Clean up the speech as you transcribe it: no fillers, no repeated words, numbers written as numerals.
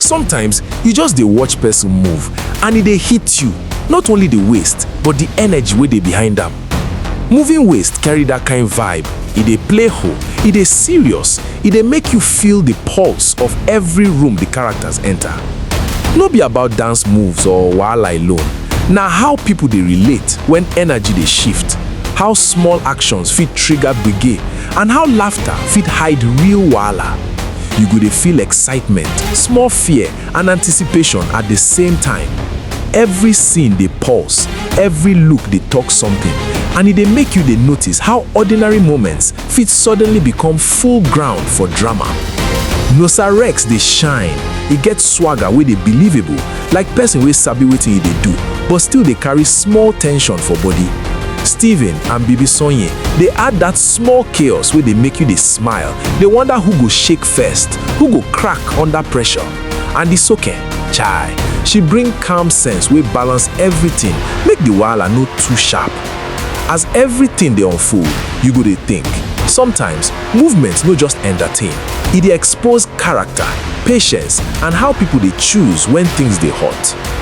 Sometimes you just dey watch person move and e dey hit you, not only the waist but the energy wey dey behind am. Moving waist carry that kind vibe. E dey playful, e dey serious, e dey make you feel the pulse of every room the characters enter. No be about dance moves or wahala alone, na how people dey relate when energy dey shift, how small actions fit trigger gbege, and how laughter fit hide real wahala. You go dey feel excitement, small fear, and anticipation at the same time. Every scene dey pulse, every look dey talk something, and e dey make you dey notice how ordinary moments fit suddenly become full ground for drama. Nosa Rex dey shine. E get swagger wey dey believable, like person wey sabi wetin e dey do, but still dey carry small tension for body. Steven and Bibi Sonye dey add that small chaos wey dey make you dey smile, dey wonder who go shake first, who go crack under pressure. And Isoken, chai, she bring calm sense wey balance everything, make the wahala no too sharp. As everything dey unfold, you go dey think. Sometimes, movement no just entertain, e dey expose character, patience, and how people dey choose when things dey hot.